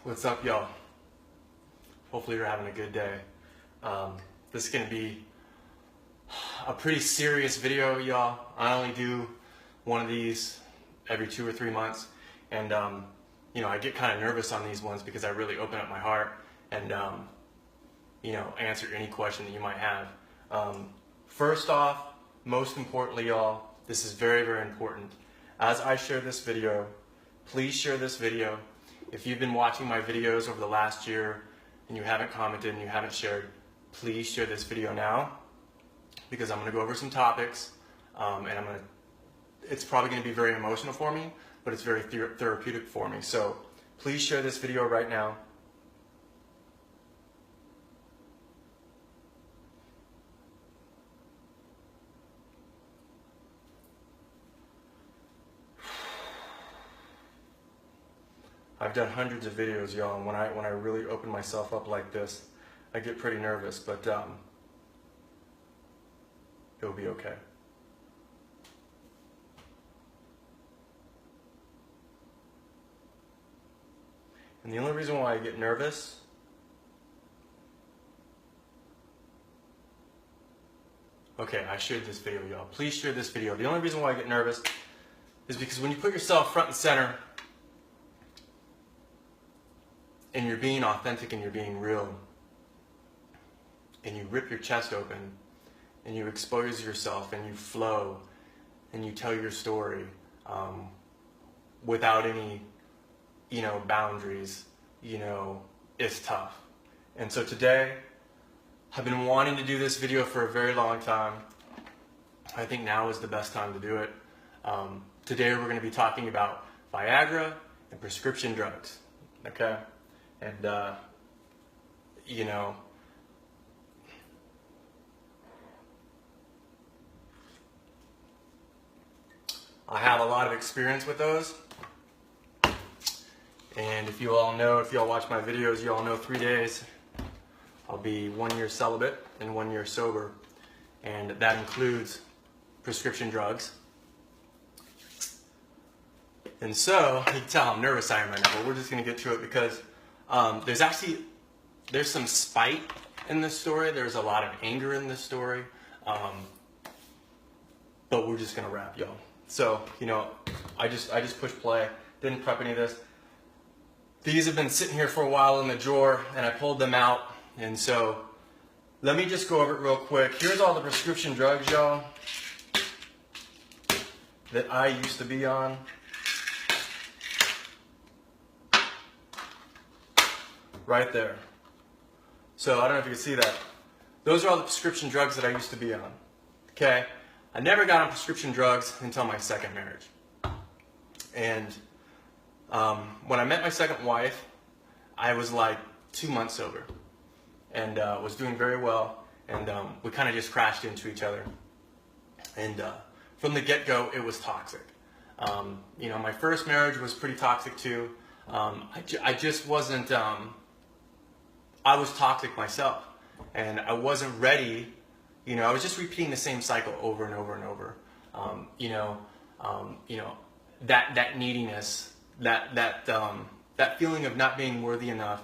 What's up, y'all? Hopefully you're having a good day. This is going to be a pretty serious video, y'all. I only do one of these every 2 or 3 months, and you know, I get kind of nervous on these ones because I really open up my heart and you know, answer any question that you might have. First off, most importantly, y'all, this is very, very important. As I share this video, please share this video. If you've been watching my videos over the last year and you haven't commented and you haven't shared, please share this video now, because I'm going to go over some topics, and it's probably going to be very emotional for me, but it's very therapeutic for me. So please share this video right now. I've done hundreds of videos, y'all, and when I really open myself up like this, I get pretty nervous, but it'll be okay. And the only reason why I get nervous I shared this video, y'all. Please share this video. The only reason why I get nervous is because when you put yourself front and center and you're being authentic and you're being real, and you rip your chest open and you expose yourself and you flow and you tell your story without any, you know, boundaries, you know, it's tough. And so today, I've been wanting to do this video for a very long time. I think now is the best time to do it. Today we're going to be talking about Viagra and prescription drugs, okay? And, you know, I have a lot of experience with those. And if you all know, if you all watch my videos, you all know 3 days I'll be 1 year celibate and 1 year sober. And that includes prescription drugs. And so, you can tell how nervous I am right now, but we're just going to get to it because there's some spite in this story. There's a lot of anger in this story. But we're just going to wrap, y'all. So, you know, I just pushed play, didn't prep any of this. These have been sitting here for a while in the drawer, and I pulled them out. And so, let me just go over it real quick. Here's all the prescription drugs, y'all, that I used to be on. Right there. So, I don't know if you can see that. Those are all the prescription drugs that I used to be on. Okay? I never got on prescription drugs until my second marriage. And when I met my second wife, I was like 2 months sober and was doing very well. And we kind of just crashed into each other. And from the get-go, it was toxic. You know, my first marriage was pretty toxic too. I just wasn't, I was toxic myself. And I wasn't ready. You know, I was just repeating the same cycle over and over and over. You know, that neediness, that feeling of not being worthy enough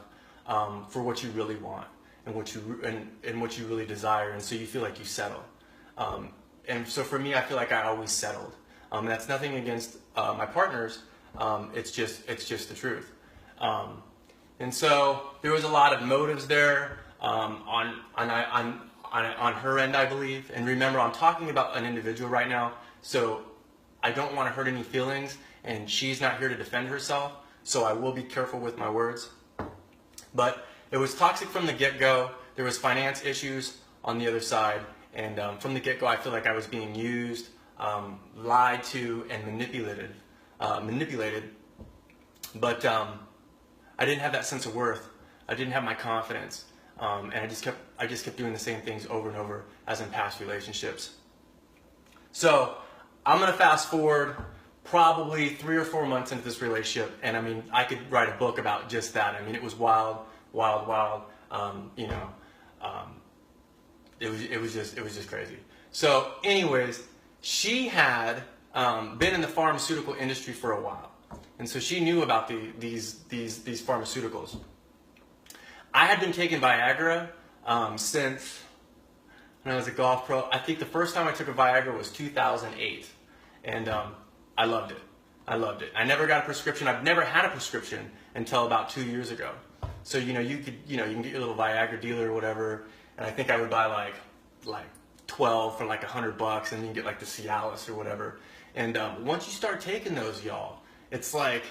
for what you really want and what you really desire, and so you feel like you settle. And so for me, I feel like I always settled. And that's nothing against my partners. It's just the truth. And so there was a lot of motives there on her end, I believe. And remember, I'm talking about an individual right now, so I don't want to hurt any feelings, and she's not here to defend herself, so I will be careful with my words. But it was toxic from the get-go. There was finance issues on the other side, and from the get-go, I feel like I was being used, lied to, and manipulated. But I didn't have that sense of worth. I didn't have my confidence. And I just kept doing the same things over and over as in past relationships. So I'm gonna fast forward probably 3 or 4 months into this relationship, and I mean, I could write a book about just that. I mean, it was wild, wild, wild. You know, it was just crazy. So, anyways, she had been in the pharmaceutical industry for a while, And so she knew about these pharmaceuticals. I had been taking Viagra since when I was a golf pro. I think the first time I took a Viagra was 2008, and I loved it. I loved it. I never got a prescription. I've never had a prescription until about 2 years ago. So you can get your little Viagra dealer or whatever, and I think I would buy like 12 for like $100, and you can get like the Cialis or whatever. And once you start taking those, y'all, it's like,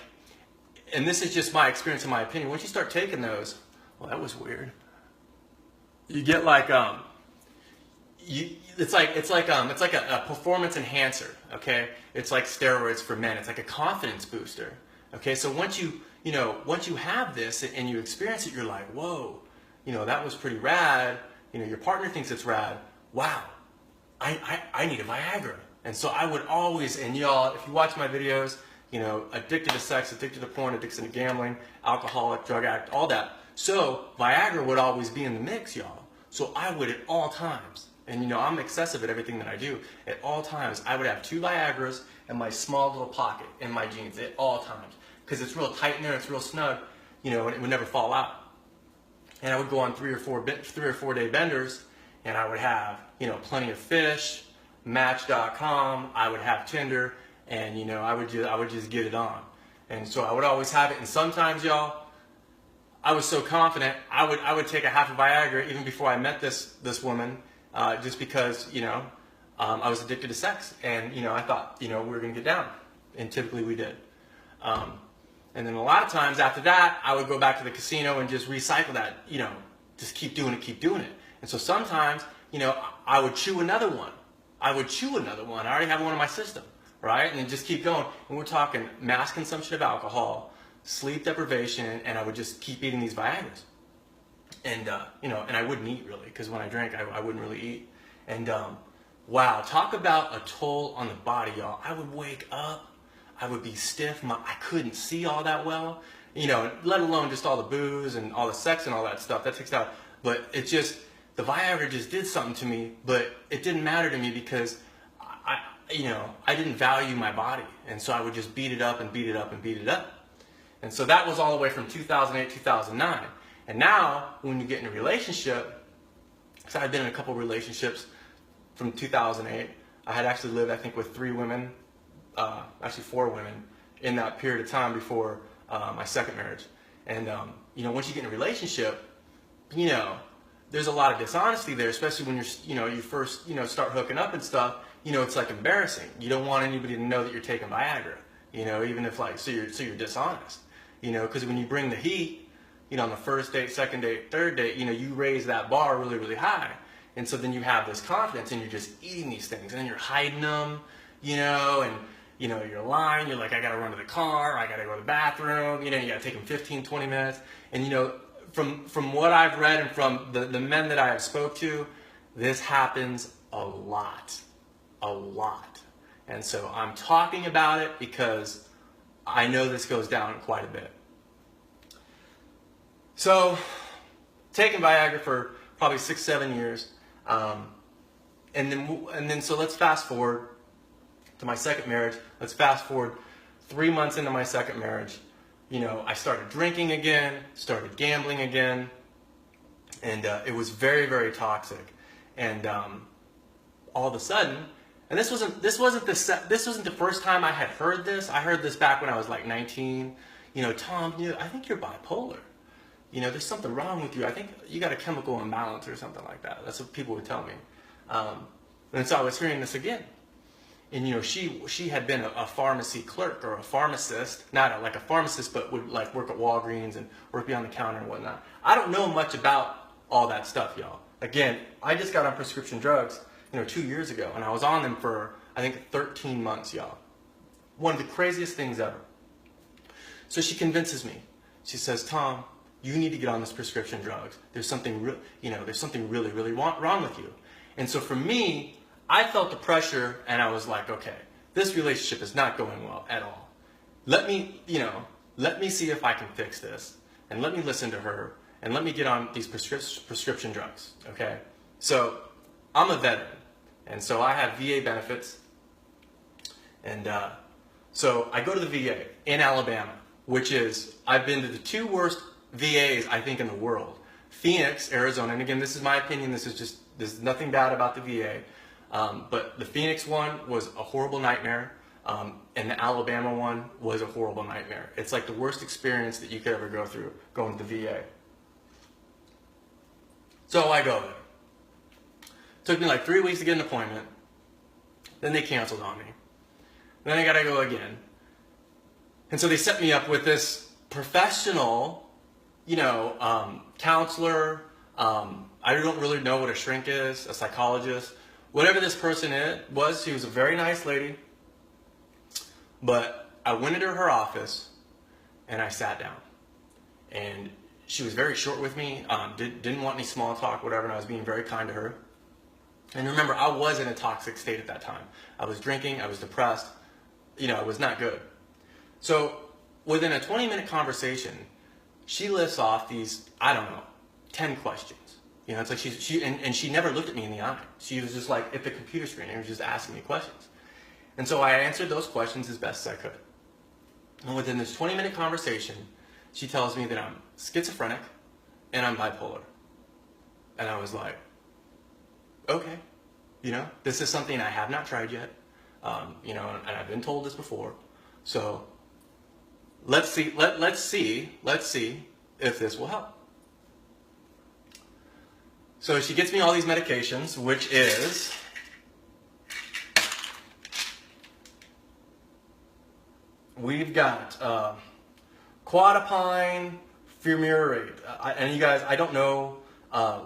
and this is just my experience and my opinion. Once you start taking those, well, that was weird. You get like it's like a performance enhancer. Okay, it's like steroids for men. It's like a confidence booster. Okay, so once you have this and you experience it, you're like, whoa, that was pretty rad. Your partner thinks it's rad. Wow, I need a Viagra. And so I would always, and y'all, if you watch my videos, addicted to sex, addicted to porn, addicted to gambling, alcoholic, drug addict, all that. So Viagra would always be in the mix, y'all. So I would at all times, and I'm excessive at everything that I do, at all times, I would have 2 Viagras in my small little pocket in my jeans at all times. Because it's real tight in there, it's real snug, and it would never fall out. And I would go on 3 or 4 day benders, and I would have, plenty of fish, Match.com, I would have Tinder, and I would just get it on. And so I would always have it. And sometimes, y'all, I was so confident I would take a half of Viagra even before I met this woman, just because I was addicted to sex, and I thought we were gonna get down, and typically we did. And then a lot of times after that, I would go back to the casino and just recycle that, just keep doing it. And so sometimes, I would chew another one. I already have one in my system, right? And then just keep going. And we're talking mass consumption of alcohol, sleep deprivation, and I would just keep eating these Viagras. And, and I wouldn't eat really, because when I drank, I wouldn't really eat. And, wow, talk about a toll on the body, y'all. I would wake up, I would be stiff, I couldn't see all that well, let alone just all the booze and all the sex and all that stuff, that takes out. But it just, the Viagra just did something to me, but it didn't matter to me because I didn't value my body. And so I would just beat it up and beat it up and beat it up. And so that was all the way from 2008, 2009. And now, when you get in a relationship, because I had been in a couple relationships from 2008, I had actually lived, I think, with 3 women, actually 4 women, in that period of time before my second marriage. And, once you get in a relationship, there's a lot of dishonesty there, especially when you first, start hooking up and stuff. It's like embarrassing. You don't want anybody to know that you're taking Viagra, even if so you're dishonest, because when you bring the heat, on the first date, second date, third date, you raise that bar really, really high. And so then you have this confidence and you're just eating these things and then you're hiding them, and, you're lying. You're like, I got to run to the car. I got to go to the bathroom. You got to take them 15, 20 minutes. And, from what I've read and from the men that I have spoke to, this happens a lot. And so I'm talking about it because I know this goes down quite a bit. So, taking Viagra for probably 6-7 years, and then so let's fast forward to my second marriage. Let's fast forward 3 months into my second marriage. I started drinking again, started gambling again, and it was very, very toxic. And all of a sudden, and this wasn't the first time I had heard this. I heard this back when I was like 19. Tom, I think you're bipolar. There's something wrong with you. I think you got a chemical imbalance or something like that. That's what people would tell me. And so I was hearing this again. And she had been a pharmacy clerk or a pharmacist, not like a pharmacist, but would like work at Walgreens and work behind the counter and whatnot. I don't know much about all that stuff, y'all. Again, I just got on prescription drugs, 2 years ago, and I was on them for, I think, 13 months, y'all. One of the craziest things ever. So she convinces me. She says, Tom, you need to get on this prescription drugs. There's something really, really wrong with you. And so for me, I felt the pressure, and I was like, okay, this relationship is not going well at all. Let me see if I can fix this, and let me listen to her, and let me get on these prescription drugs, okay? So I'm a veteran, and so I have VA benefits, and So I go to the VA in Alabama, which is, I've been to the 2 worst VAs, I think, in the world. Phoenix, Arizona, and again, this is my opinion, there's nothing bad about the VA, but the Phoenix one was a horrible nightmare, and the Alabama one was a horrible nightmare. It's like the worst experience that you could ever go through, going to the VA. So I go there. Took me like 3 weeks to get an appointment, then they canceled on me. Then I gotta go again. And so they set me up with this professional, counselor. I don't really know what a shrink is, a psychologist. Whatever this person was, she was a very nice lady. But I went into her office and I sat down. And she was very short with me, didn't want any small talk, whatever, and I was being very kind to her. And remember, I was in a toxic state at that time. I was drinking, I was depressed, it was not good. So within a 20-minute conversation, she lists off these, 10 questions. It's like she never looked at me in the eye. She was just like at the computer screen and was just asking me questions. And so I answered those questions as best as I could. And within this 20-minute conversation, she tells me that I'm schizophrenic and I'm bipolar. And I was like, okay, this is something I have not tried yet, and I've been told this before. So let's see if this will help. So she gets me all these medications, which is we've got quadapine, fumarate, and you guys, I don't know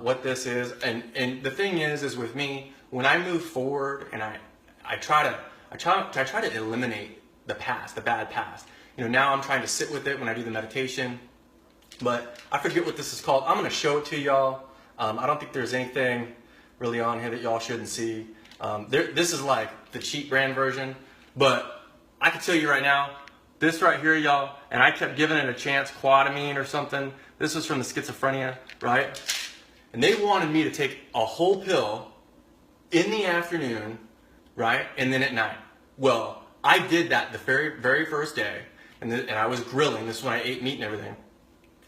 what this is, and the thing is with me, when I move forward and I try to eliminate the past, the bad past. Now I'm trying to sit with it when I do the meditation, but I forget what this is called. I'm going to show it to y'all. I don't think there's anything really on here that y'all shouldn't see. This is like the cheap brand version, but I can tell you right now, this right here, y'all, and I kept giving it a chance, quadamine or something. This was from the schizophrenia, right? And they wanted me to take a whole pill in the afternoon, right, and then at night. Well, I did that the very, very first day, and I was grilling. This is when I ate meat and everything.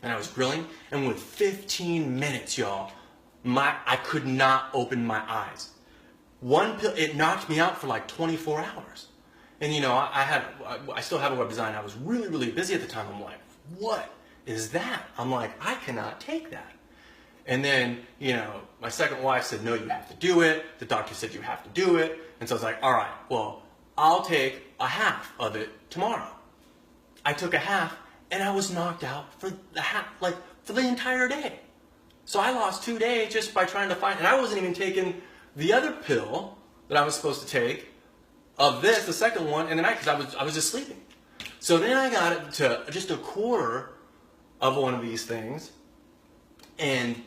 And I was grilling, and with 15 minutes, y'all, I could not open my eyes. One pill, it knocked me out for like 24 hours. And I still have a web design. I was really, really busy at the time. I'm like, what is that? I'm like, I cannot take that. And then, my second wife said, no, you have to do it. The doctor said you have to do it. And so I was like, all right, well, I'll take a half of it tomorrow. I took a half, and I was knocked out for for the entire day. So I lost 2 days just by trying to find, and I wasn't even taking the other pill that I was supposed to take of this, the second one, in the night, because I was just sleeping. So then I got it to just a quarter of one of these things, and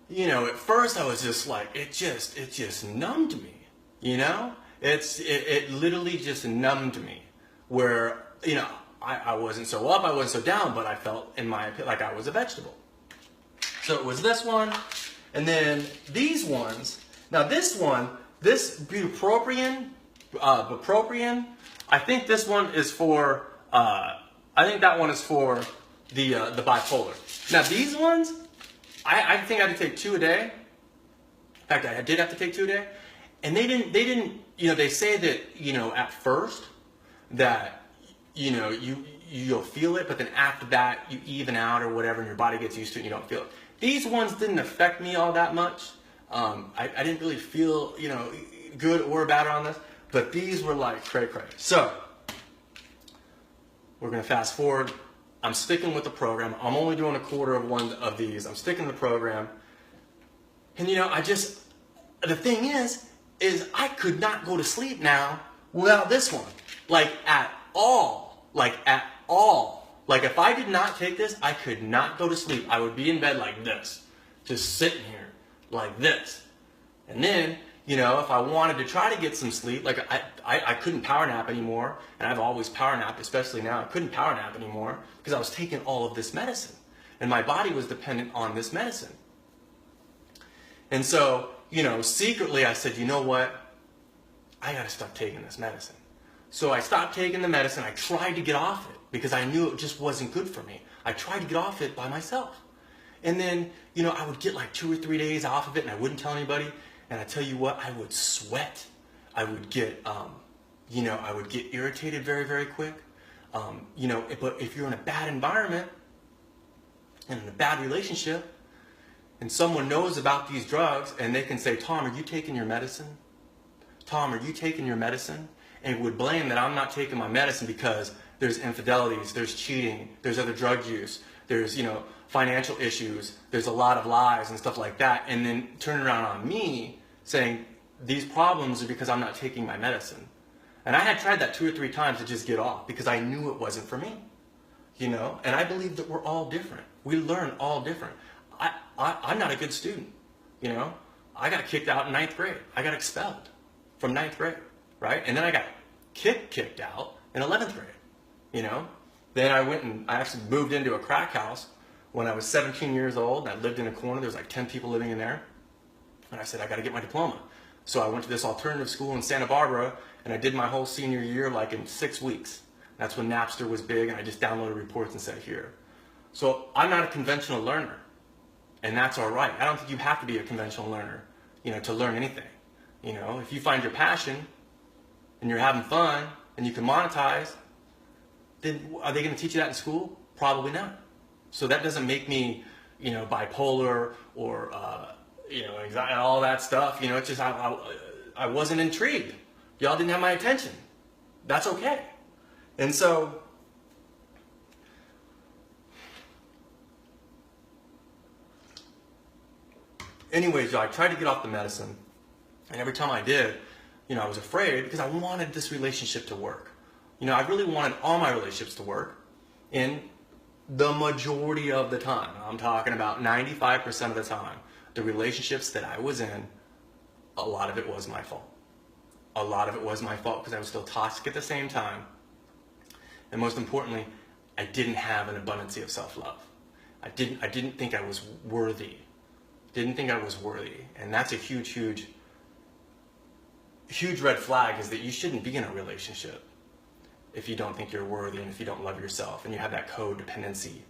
at first I was just like, it just numbed me, it literally just numbed me, where I wasn't so up, I wasn't so down, but I felt in my opinion like I was a vegetable. So it was this one, and then these ones. Now this one, this bupropion, I think this one is for, I think that one is for the bipolar. Now these ones, I think I had to take 2 a day. In fact, I did have to take 2 a day. And they didn't, they say that, at first, that, you'll feel it, but then after that, you even out or whatever, and your body gets used to it and you don't feel it. These ones didn't affect me all that much. I didn't really feel, good or bad on this, but these were like cray-cray. So, we're going to fast forward. I'm sticking with the program. I'm only doing a quarter of one of these. I'm sticking to the program. And the thing is I could not go to sleep now without this one. Like at all. Like if I did not take this, I could not go to sleep. I would be in bed like this, just sitting here like this. And then, if I wanted to try to get some sleep, like I couldn't power nap anymore, and I've always power napped, especially now. I couldn't power nap anymore because I was taking all of this medicine, and my body was dependent on this medicine. And so, secretly I said, you know what? I got to stop taking this medicine. So I stopped taking the medicine. I tried to get off it because I knew it just wasn't good for me. I tried to get off it by myself. And then, I would get like 2 or 3 days off of it and I wouldn't tell anybody. And I tell you what, I would sweat. I would get, I would get irritated very, very quick. But if you're in a bad environment and in a bad relationship and someone knows about these drugs and they can say, Tom, are you taking your medicine? Tom, are you taking your medicine? And would blame that I'm not taking my medicine because there's infidelities, there's cheating, there's other drug use, there's, financial issues, there's a lot of lies and stuff like that, and then turn around on me saying these problems are because I'm not taking my medicine. And I had tried that 2 or 3 times to just get off because I knew it wasn't for me, and I believe that we're all different. We learn all different. I'm not a good student, I got kicked out in 9th grade. I got expelled from 9th grade, right? And then I got kicked out in 11th grade, Then I actually moved into a crack house when I was 17 years old, and I lived in a corner. There was like 10 people living in there. And I said, I got to get my diploma. So I went to this alternative school in Santa Barbara, and I did my whole senior year like in 6 weeks. That's when Napster was big, and I just downloaded reports and said, here. So I'm not a conventional learner, and that's all right. I don't think you have to be a conventional learner, to learn anything. If you find your passion, and you're having fun, and you can monetize, then are they going to teach you that in school? Probably not. So that doesn't make me, bipolar or, anxiety, all that stuff. It's just I wasn't intrigued. Y'all didn't have my attention. That's okay. And so, anyways, y'all, I tried to get off the medicine. And every time I did, I was afraid because I wanted this relationship to work. I really wanted all my relationships to work. And the majority of the time, I'm talking about 95% of the time, the relationships that I was in, a lot of it was my fault. A lot of it was my fault because I was still toxic at the same time. And most importantly, I didn't have an abundance of self-love. I didn't think I was worthy. Didn't think I was worthy. And that's a huge red flag, is that you shouldn't be in a relationship if you don't think you're worthy and if you don't love yourself and you have that codependency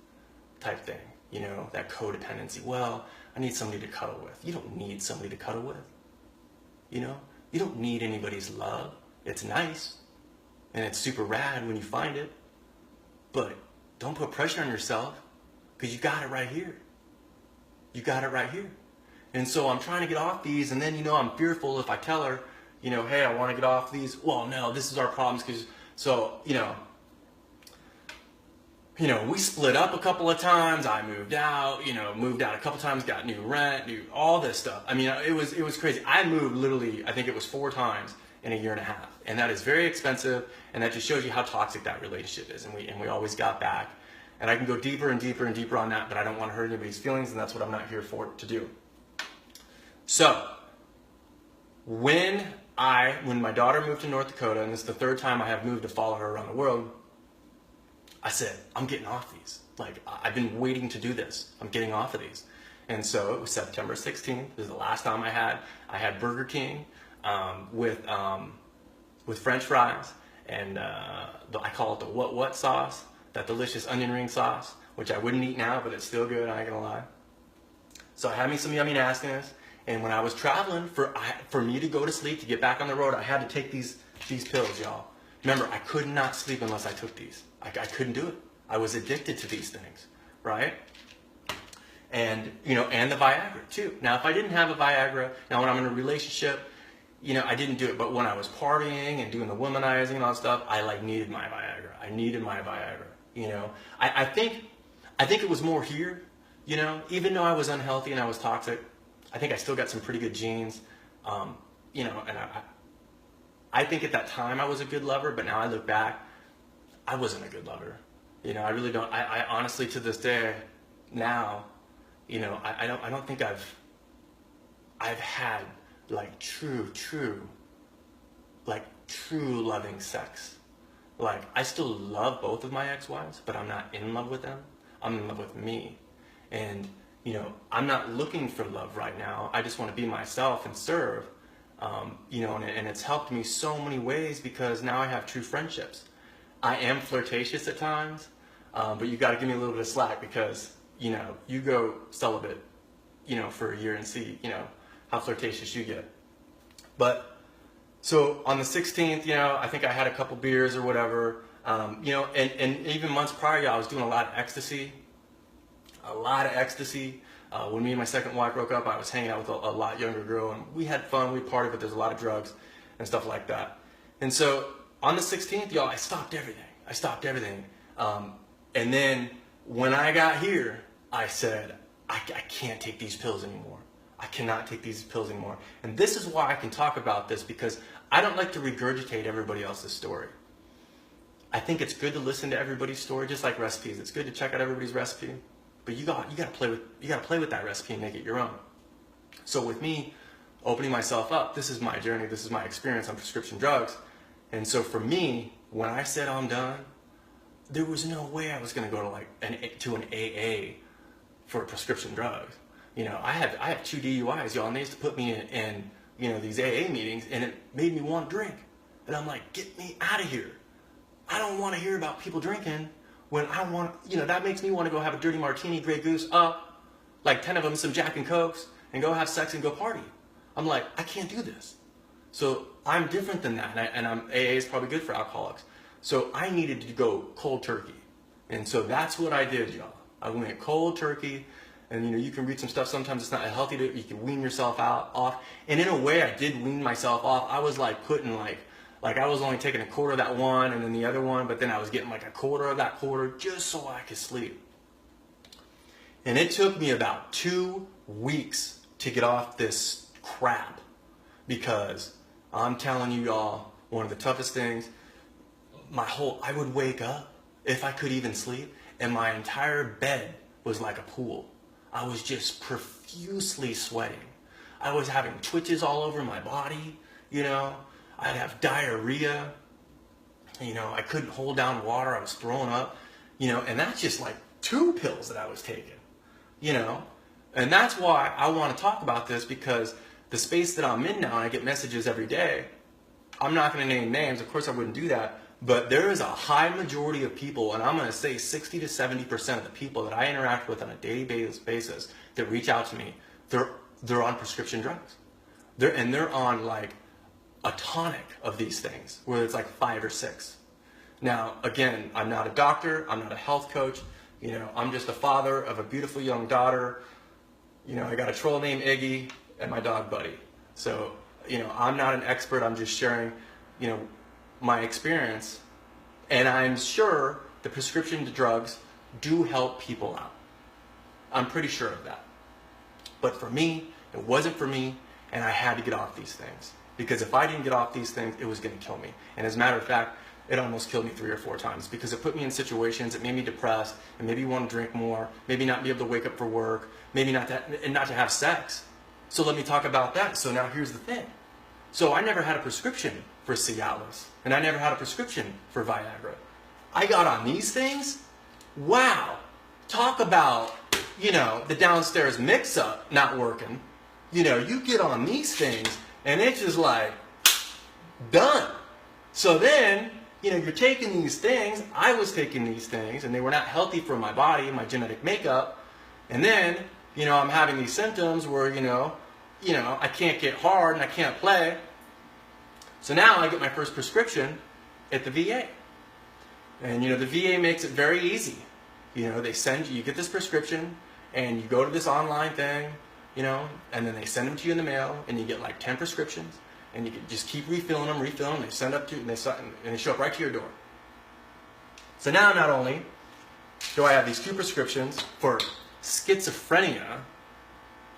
type thing, that codependency. Well, I need somebody to cuddle with. You don't need somebody to cuddle with. You don't need anybody's love. It's nice and it's super rad when you find it, but don't put pressure on yourself because you got it right here. You got it right here. And so I'm trying to get off these, and then, I'm fearful if I tell her, hey, I want to get off these. Well, no, this is our problems because, so, we split up a couple of times. I moved out a couple times, got new rent, all this stuff. I mean, it was crazy. I moved literally, I think it was 4 times in a year and a half. And that is very expensive, and that just shows you how toxic that relationship is. And we always got back. And I can go deeper and deeper and deeper on that, but I don't want to hurt anybody's feelings, and that's what I'm not here for to do. So, when my daughter moved to North Dakota, and this is the 3rd time I have moved to follow her around the world, I said, I'm getting off these. Like, I've been waiting to do this. I'm getting off of these. And so it was September 16th. This is the last time I had Burger King with French fries, and I call it the what sauce, that delicious onion ring sauce, which I wouldn't eat now, but it's still good, I ain't gonna lie. So I had me some yummy nastiness. And when I was traveling, for me to go to sleep, to get back on the road, I had to take these pills, y'all. Remember, I could not sleep unless I took these. I couldn't do it. I was addicted to these things, right? And, and the Viagra, too. Now, if I didn't have a Viagra, now when I'm in a relationship, I didn't do it. But when I was partying and doing the womanizing and all that stuff, I, needed my Viagra. I needed my Viagra, I think it was more here, even though I was unhealthy and I was toxic. I think I still got some pretty good genes, and I think at that time I was a good lover, but now I look back, I wasn't a good lover. I really don't. I honestly, to this day, now, I don't think I've had like true loving sex. Like, I still love both of my ex-wives, but I'm not in love with them. I'm in love with me, and I'm not looking for love right now. I just want to be myself and serve. You know, and it's helped me so many ways because now I have true friendships. I am flirtatious at times, but you got to give me a little bit of slack because, you know, you go celibate, you know, for a year and see, you know, how flirtatious you get. But so on the 16th, you know, I think I had a couple beers or whatever, you know, and even months prior, I was doing a lot of ecstasy. When me and my second wife broke up, I was hanging out with a lot younger girl, and we had fun, we partied, but there's a lot of drugs and stuff like that. And so on the 16th, y'all, I stopped everything. And then when I got here, I said, I can't take these pills anymore. I cannot take these pills anymore. And this is why I can talk about this, because I don't like to regurgitate everybody else's story. I think it's good to listen to everybody's story, just like recipes. It's good to check out everybody's recipe, but you gotta play with that recipe and make it your own. So with me opening myself up, this is my journey, this is my experience on prescription drugs. And so for me, when I said I'm done, there was no way I was gonna go to an AA for prescription drugs. You know, I have 2 DUIs, y'all, and they used to put me in you know, these AA meetings, and it made me want to drink. And I'm like, get me out of here. I don't want to hear about people drinking when I want, you know, that makes me want to go have a dirty martini, Grey Goose, like 10 of them, some Jack and Cokes, and go have sex and go party. I'm like, I can't do this. So I'm different than that, and AA is probably good for alcoholics. So I needed to go cold turkey. And so that's what I did, y'all. I went cold turkey. And you know, you can read some stuff, sometimes it's not healthy to, you can wean yourself off. And in a way, I did wean myself off. I was like putting like I was only taking a quarter of that one and then the other one, but then I was getting like a quarter of that quarter just so I could sleep. And it took me about 2 weeks to get off this crap, because I'm telling you y'all, one of the toughest things, I would wake up, if I could even sleep, and my entire bed was like a pool. I was just profusely sweating. I was having twitches all over my body, you know. I'd have diarrhea. You know, I couldn't hold down water. I was throwing up, you know, and that's just like 2 pills that I was taking, you know. And that's why I want to talk about this, because the space that I'm in now, and I get messages every day, I'm not going to name names. Of course, I wouldn't do that. But there is a high majority of people, and I'm going to say 60 to 70% of the people that I interact with on a daily basis that reach out to me, they're on prescription drugs. They're on like a tonic of these things, whether it's like 5 or 6. Now, again, I'm not a doctor, I'm not a health coach, you know, I'm just a father of a beautiful young daughter. You know, I got a troll named Iggy and my dog Buddy. So, you know, I'm not an expert, I'm just sharing, you know, my experience, and I'm sure the prescription drugs do help people out. I'm pretty sure of that. But for me, it wasn't for me, and I had to get off these things. Because if I didn't get off these things, it was going to kill me. And as a matter of fact, it almost killed me 3 or 4 times, because it put me in situations that made me depressed, and maybe want to drink more, maybe not be able to wake up for work, maybe not to have sex. So let me talk about that. So now here's the thing. So I never had a prescription for Cialis, and I never had a prescription for Viagra. I got on these things. Wow. Talk about, you know, the downstairs mix-up not working. You know, you get on these things, and it's just like, done. So then, you know, you're taking these things. I was taking these things, and they were not healthy for my body, my genetic makeup. And then, you know, I'm having these symptoms where, you know, I can't get hard and I can't play. So now I get my first prescription at the VA. And, you know, the VA makes it very easy. You know, they send you get this prescription, and you go to this online thing, you know, and then they send them to you in the mail, and you get like 10 prescriptions, and you can just keep refilling them, they send up to, and they show up right to your door. So now not only do I have these 2 prescriptions for schizophrenia,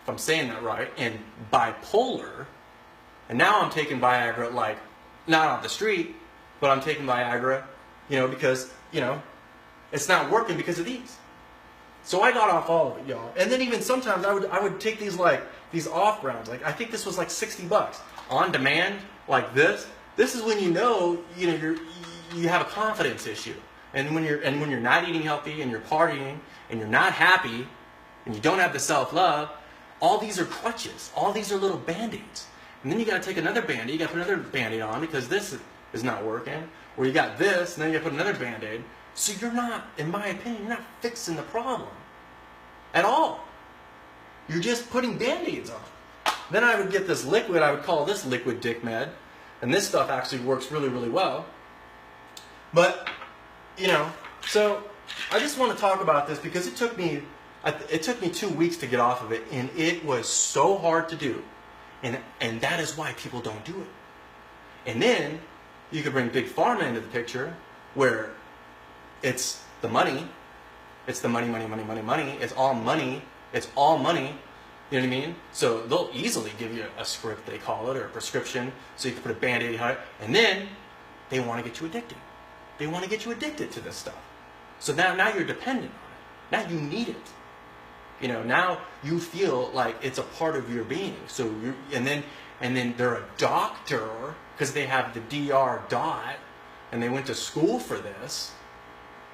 if I'm saying that right, and bipolar, and now I'm taking Viagra, like, not off the street, but I'm taking Viagra, you know, because, you know, it's not working because of these. So I got off all of it, y'all. And then even sometimes I would take these, like, these off rounds. Like, I think this was like $60 on demand, like this. This is when you know you have a confidence issue. And when you're not eating healthy, and you're partying, and you're not happy, and you don't have the self-love, all these are crutches. All these are little band-aids. And then you got to take another Band-Aid. You got to put another Band-Aid on because this is not working. Or you got this, and then you got to put another Band-Aid. So you're not, in my opinion, you're not fixing the problem at all. You're just putting Band-Aids on. Then I would get this liquid, I would call this liquid dick med. And this stuff actually works really, really well. But, you know, so I just want to talk about this because it took me 2 weeks to get off of it, and it was so hard to do. And that is why people don't do it. And then you could bring Big Pharma into the picture, where it's the money. It's the money, money, money, money, money. It's all money. It's all money. You know what I mean? So they'll easily give you a script, they call it, or a prescription, so you can put a Band-Aid on it. And then they want to get you addicted. They want to get you addicted to this stuff. So now you're dependent on it. Now you need it. You know, now you feel like it's a part of your being. So and then they're a doctor because they have the DR dot and they went to school for this.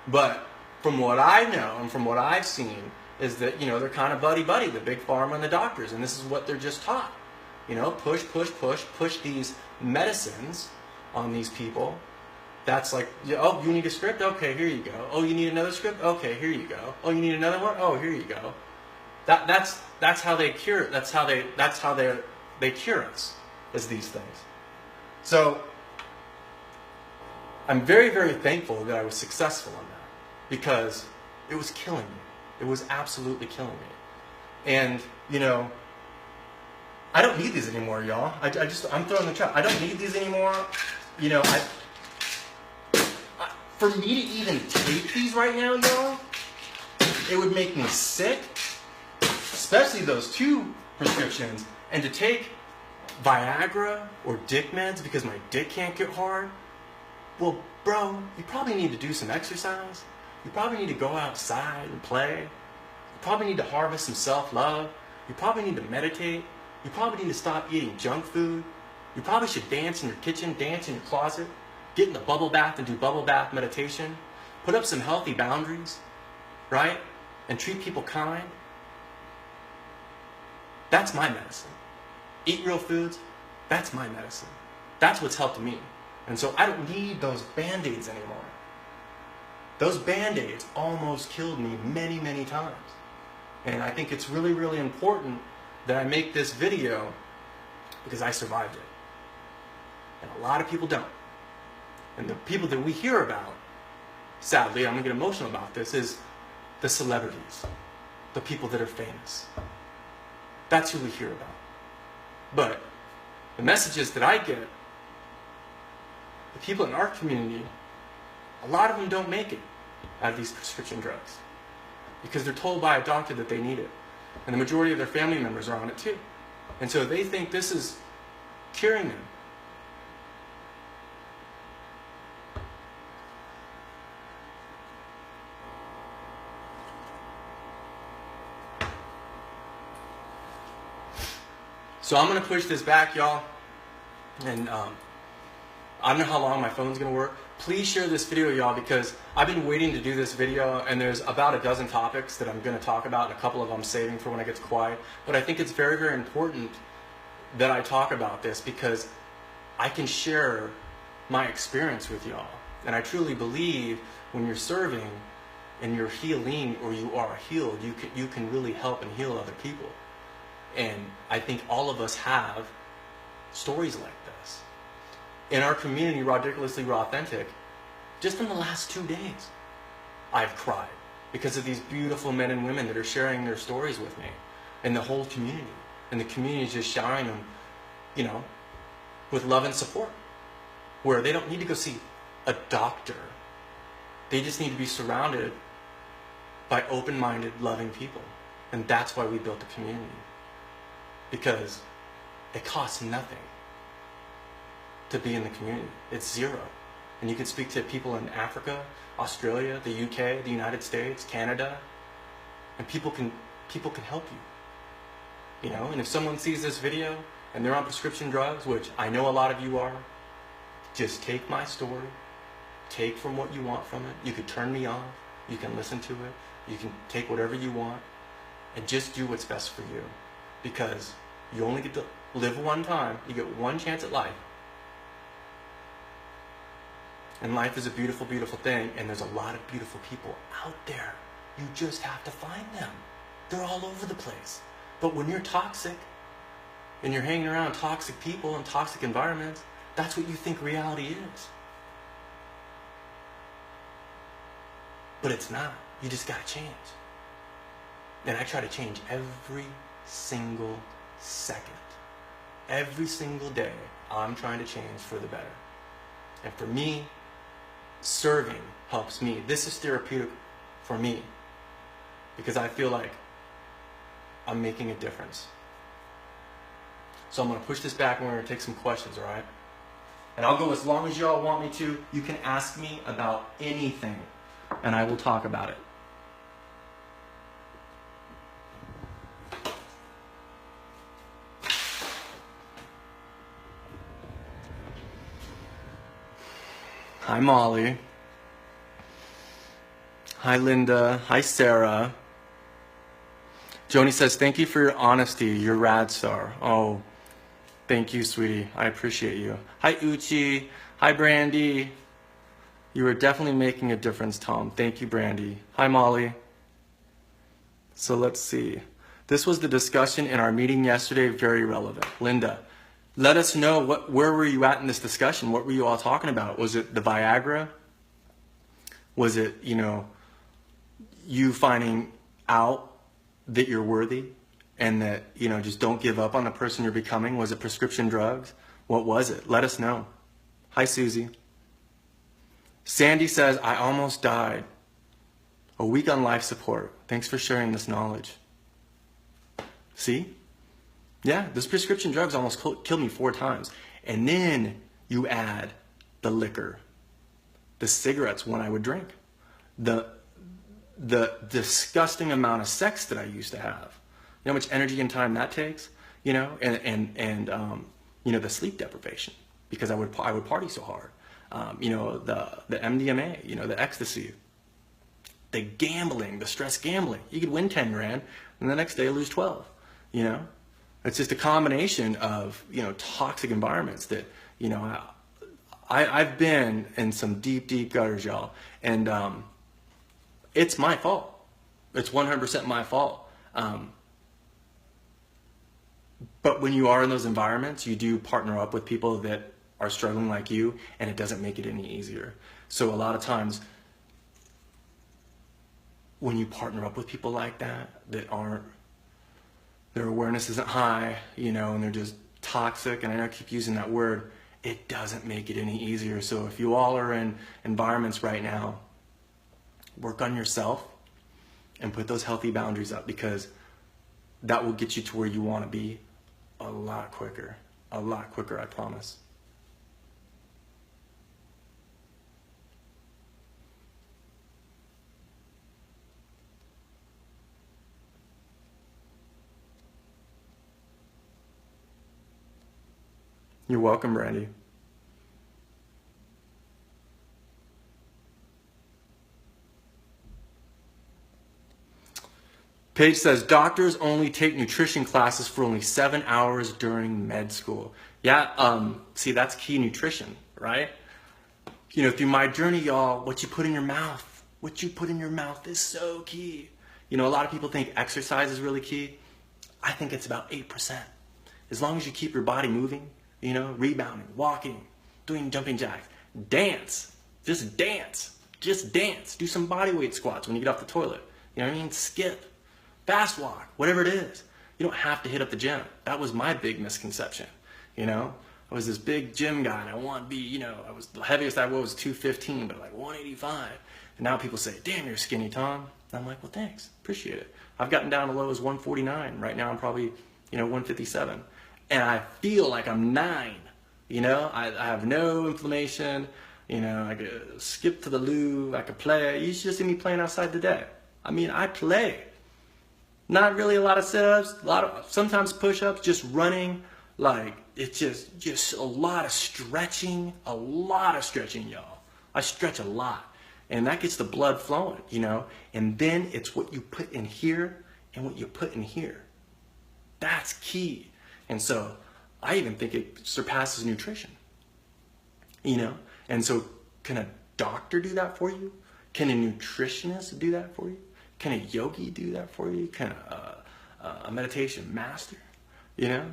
But from what I know and from what I've seen is that, you know, they're kind of buddy-buddy, the Big Pharma and the doctors, and this is what they're just taught. You know, push these medicines on these people. That's like, oh, you need a script? Okay, here you go. Oh, you need another script? Okay, here you go. Oh, you need another one? Oh, here you go. That's how they cure. That's how they cure us, is these things. So I'm very, very thankful that I was successful in that because it was killing me. It was absolutely killing me. And, you know, I don't need these anymore, y'all. I'm throwing the trap. I don't need these anymore. You know, for me to even take these right now, y'all, it would make me sick, especially those 2 prescriptions. And to take Viagra or dick meds because my dick can't get hard, well, bro, you probably need to do some exercise. You probably need to go outside and play. You probably need to harvest some self-love. You probably need to meditate. You probably need to stop eating junk food. You probably should dance in your kitchen, dance in your closet, get in the bubble bath and do bubble bath meditation. Put up some healthy boundaries, right? And treat people kind. That's my medicine. Eat real foods, that's my medicine. That's what's helped me. And so I don't need those Band-Aids anymore. Those Band-Aids almost killed me many, many times. And I think it's really, really important that I make this video because I survived it. And a lot of people don't. And the people that we hear about, sadly, I'm going to get emotional about this, is the celebrities, the people that are famous. That's who we hear about. But the messages that I get, the people in our community, a lot of them don't make it out of these prescription drugs because they're told by a doctor that they need it. And the majority of their family members are on it too. And so they think this is curing them. So I'm going to push this back, y'all. And I don't know how long my phone's going to work. Please share this video, y'all, because I've been waiting to do this video, and there's about a dozen topics that I'm going to talk about, and a couple of them I'm saving for when it gets quiet. But I think it's very, very important that I talk about this because I can share my experience with y'all. And I truly believe when you're serving and you're healing or you are healed, you can really help and heal other people. And I think all of us have stories like this. In our community, RADiculously, RawThentic, just in the last 2 days, I've cried because of these beautiful men and women that are sharing their stories with me, and the whole community. And the community is just showering them, you know, with love and support, where they don't need to go see a doctor. They just need to be surrounded by open-minded, loving people. And that's why we built a community. Because it costs nothing to be in the community. It's zero. And you can speak to people in Africa, Australia, the UK, the United States, Canada, and people can help you. You know, and if someone sees this video and they're on prescription drugs, which I know a lot of you are, just take my story, take from what you want from it. You could turn me off, you can listen to it, you can take whatever you want, and just do what's best for you. Because you only get to live one time. You get one chance at life. And life is a beautiful, beautiful thing, and there's a lot of beautiful people out there. You just have to find them. They're all over the place. But when you're toxic, and you're hanging around toxic people and toxic environments, that's what you think reality is. But it's not. You just gotta change. And I try to change every single second. Every single day, I'm trying to change for the better. And for me, serving helps me. This is therapeutic for me because I feel like I'm making a difference. So I'm going to push this back and we're going to take some questions, all right? And I'll go as long as y'all want me to. You can ask me about anything and I will talk about it. Hi, Molly. Hi, Linda. Hi, Sarah. Joni says, thank you for your honesty. You're rad star. Oh, thank you, sweetie. I appreciate you. Hi, Uchi. Hi, Brandy. You are definitely making a difference, Tom. Thank you, Brandy. Hi, Molly. So let's see. This was the discussion in our meeting yesterday. Very relevant. Linda, let us know where were you at in this discussion? What were you all talking about? Was it the Viagra? Was it, you finding out that you're worthy and that, just don't give up on the person you're becoming? Was it prescription drugs? What was it? Let us know. Hi, Susie. Sandy says, I almost died. A week on life support. Thanks for sharing this knowledge. See? Yeah, those prescription drugs almost killed me 4 times. And then you add the liquor, the cigarettes when I would drink, the disgusting amount of sex that I used to have. You know how much energy and time that takes? And the sleep deprivation because I would party so hard. The MDMA, the ecstasy, the gambling, the stress gambling. You could win 10 grand and the next day lose 12, It's just a combination of, toxic environments that, I've been in some deep, deep gutters, y'all. And it's my fault. It's 100% my fault. But when you are in those environments, you do partner up with people that are struggling like you, and it doesn't make it any easier. So a lot of times, when you partner up with people like that their awareness isn't high, and they're just toxic, and I know I keep using that word, it doesn't make it any easier. So if you all are in environments right now, work on yourself and put those healthy boundaries up because that will get you to where you want to be a lot quicker, I promise. You're welcome, Brandy. Paige says, doctors only take nutrition classes for only 7 hours during med school. Yeah, see, that's key nutrition, right? Through my journey, y'all, what you put in your mouth is so key. A lot of people think exercise is really key. I think it's about 8%. As long as you keep your body moving, rebounding, walking, doing jumping jacks, dance, just dance, do some body weight squats when you get off the toilet, skip, fast walk, whatever it is. You don't have to hit up the gym. That was my big misconception, I was this big gym guy and I want to be, I was the heaviest I was 215, but like 185. And now people say, damn, you're skinny, Tom. And I'm like, well, thanks, appreciate it. I've gotten down to low as 149. Right now I'm probably, 157. And I feel like I'm 9, I have no inflammation, I could skip to the loo, I could play. You should just see me playing outside today. I play. Not really a lot of sit-ups, sometimes push-ups, just running, it's just a lot of stretching, y'all. I stretch a lot, and that gets the blood flowing, and then it's what you put in here and what you put in here. That's key. And so I even think it surpasses nutrition. You know? And so can a doctor do that for you? Can a nutritionist do that for you? Can a yogi do that for you? Can a meditation master? You know?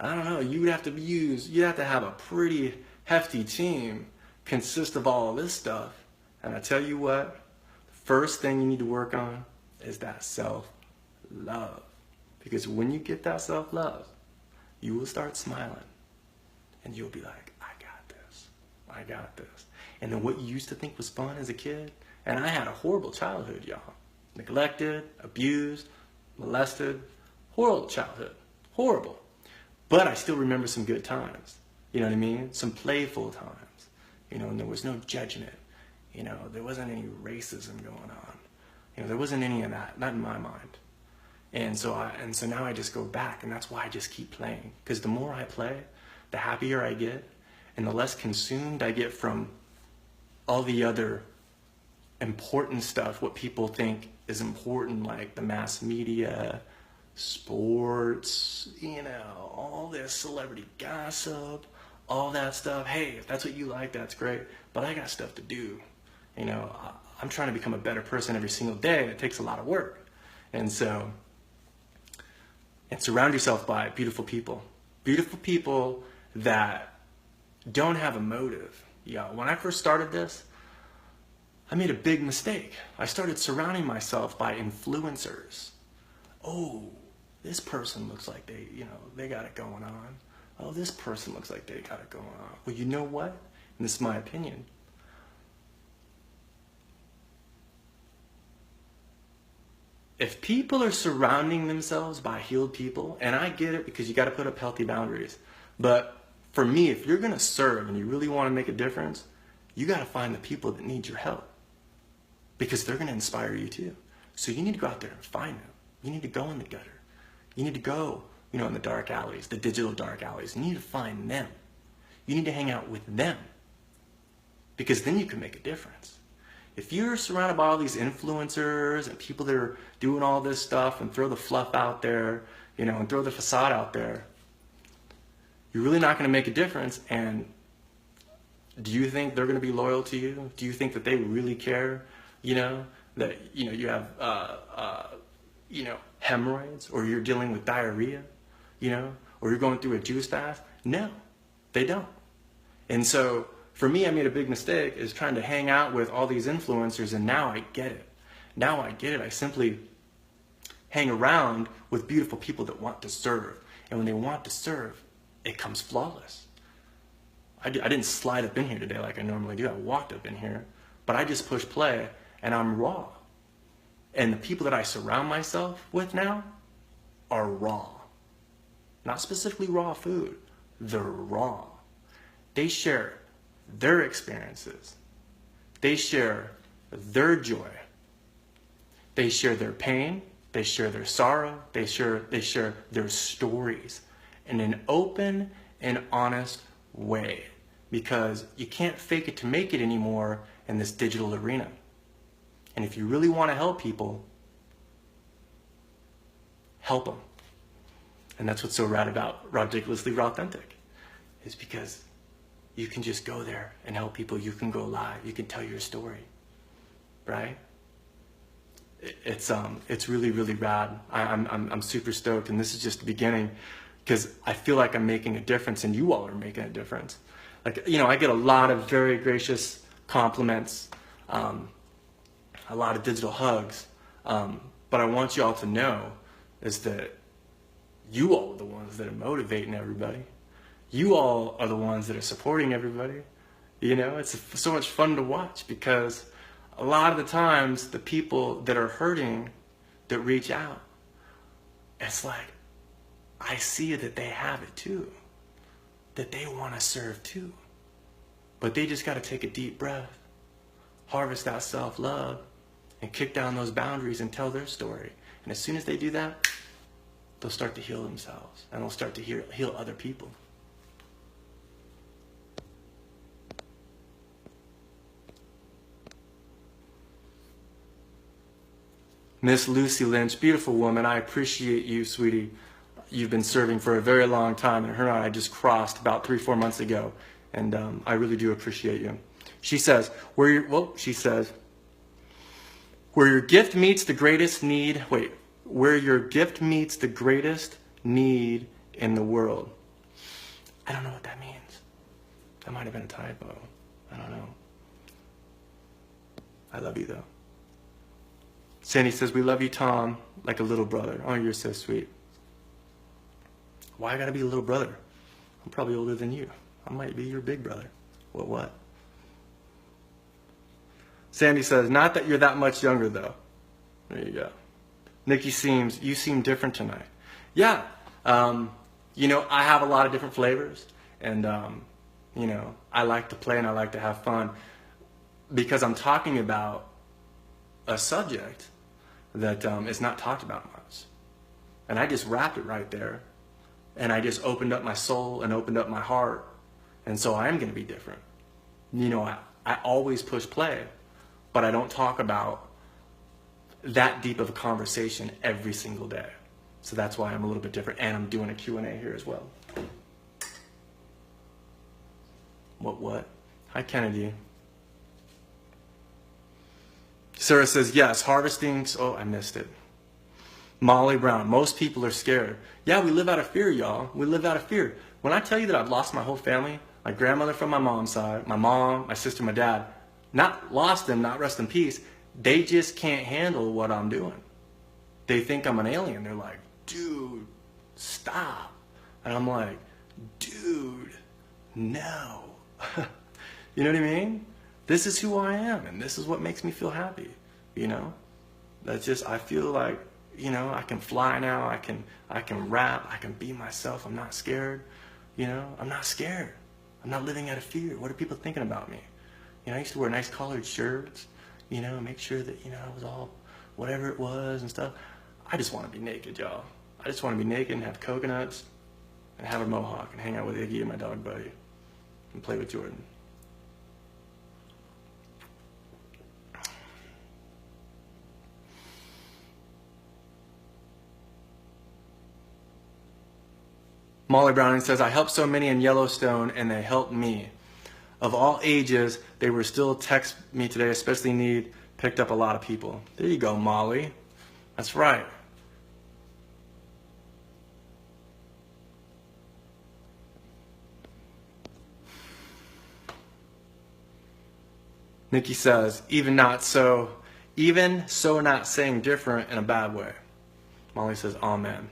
I don't know. You'd have to have a pretty hefty team consist of all of this stuff. And I tell you what, the first thing you need to work on is that self-love. Because when you get that self-love, you will start smiling. And you'll be like, I got this. I got this. And then what you used to think was fun as a kid, and I had a horrible childhood, y'all. Neglected, abused, molested, horrible childhood. Horrible. But I still remember some good times. You know what I mean? Some playful times. You know, and there was no judgment. You know, there wasn't any racism going on. You know, there wasn't any of that, not in my mind. And so now I just go back, and that's why I just keep playing. Because the more I play, the happier I get, and the less consumed I get from all the other important stuff, what people think is important, like the mass media, sports, you know, all this celebrity gossip, all that stuff. Hey, if that's what you like, that's great. But I got stuff to do. You know, I'm trying to become a better person every single day. It takes a lot of work. And so, and surround yourself by beautiful people. Beautiful people that don't have a motive. Yeah, when I first started this, I made a big mistake. I started surrounding myself by influencers. Oh, this person looks like they got it going on. Oh, this person looks like they got it going on. Well, you know what? And this is my opinion. If people are surrounding themselves by healed people, and I get it because you got to put up healthy boundaries, but for me, if you're going to serve and you really want to make a difference, you got to find the people that need your help because they're going to inspire you too. So you need to go out there and find them. You need to go in the gutter. You need to go, you know, in the dark alleys, the digital dark alleys. You need to find them. You need to hang out with them because then you can make a difference. If you're surrounded by all these influencers and people that are doing all this stuff and throw the fluff out there, you know, and throw the facade out there, you're really not going to make a difference. And do you think they're going to be loyal to you? Do you think that they really care, you know, that, you know, you have, you know, hemorrhoids, or you're dealing with diarrhea, you know, or you're going through a juice fast? No, they don't. And so for me, I made a big mistake is trying to hang out with all these influencers, and now I get it. Now I get it. I simply hang around with beautiful people that want to serve. And when they want to serve, it comes flawless. I didn't slide up in here today like I normally do. I walked up in here, but I just push play, and I'm raw. And the people that I surround myself with now are raw. Not specifically raw food. They're raw. They share their experiences. They share their joy. They share their pain. They share their sorrow. They share their stories in an open and honest way, because you can't fake it to make it anymore in this digital arena. And if you really want to help people, help them. And that's what's so rad about RADiculously RawThentic, is because you can just go there and help people. You can go live. You can tell your story, right? It's really, really rad. I'm super stoked, and this is just the beginning, because I feel like I'm making a difference, and you all are making a difference. Like, you know, I get a lot of very gracious compliments, a lot of digital hugs, but I want you all to know is that you all are the ones that are motivating everybody. You all are the ones that are supporting everybody. You know, it's so much fun to watch, because a lot of the times the people that are hurting, that reach out, it's like, I see that they have it too, that they want to serve too. But they just got to take a deep breath, harvest that self-love, and kick down those boundaries and tell their story. And as soon as they do that, they'll start to heal themselves, and they'll start to heal other people. Miss Lucy Lynch, beautiful woman, I appreciate you, sweetie. you've been serving for a very long time, and her and I just crossed about 3-4 months ago, and I really do appreciate you. She says, where your gift meets the greatest need, where your gift meets the greatest need in the world. I don't know what that means. That might have been a typo. I don't know. I love you though. Sandy says, we love you, Tom, like a little brother. Oh, you're so sweet. Why I gotta be a little brother? I'm probably older than you. I might be your big brother. What? Sandy says, not that you're that much younger though. There you go. Nikki you seem different tonight. Yeah. You know, I have a lot of different flavors, and you know, I like to play and I like to have fun because I'm talking about a subject that is not talked about much. And I just wrapped it right there, and I just opened up my soul and opened up my heart, and so I am going to be different. You know, I always push play, but I don't talk about that deep of a conversation every single day. So that's why I'm a little bit different, and I'm doing a Q&A here as well. What? Hi, Kennedy. Sarah says, yes, harvesting. Oh, I missed it. Molly Brown, most people are scared. Yeah, we live out of fear, y'all. We live out of fear. When I tell you that I've lost my whole family, my grandmother from my mom's side, my mom, my sister, my dad, not lost them, not rest in peace, they just can't handle what I'm doing. They think I'm an alien. They're like, dude, stop. And I'm like, dude, no. You know what I mean? This is who I am, and this is what makes me feel happy, you know? That's just, I feel like, you know, I can fly now, I can rap, I can be myself, I'm not scared, you know? I'm not scared. I'm not living out of fear. What are people thinking about me? You know, I used to wear nice collared shirts, you know, make sure that, you know, I was all whatever it was and stuff. I just want to be naked, y'all. I just want to be naked and have coconuts and have a mohawk and hang out with Iggy and my dog Buddy and play with Jordan. Molly Browning says, I helped so many in Yellowstone, and they helped me. Of all ages, they were still text me today, especially need, picked up a lot of people. There you go, Molly. That's right. Nikki says, even so not saying different in a bad way. Molly says, amen.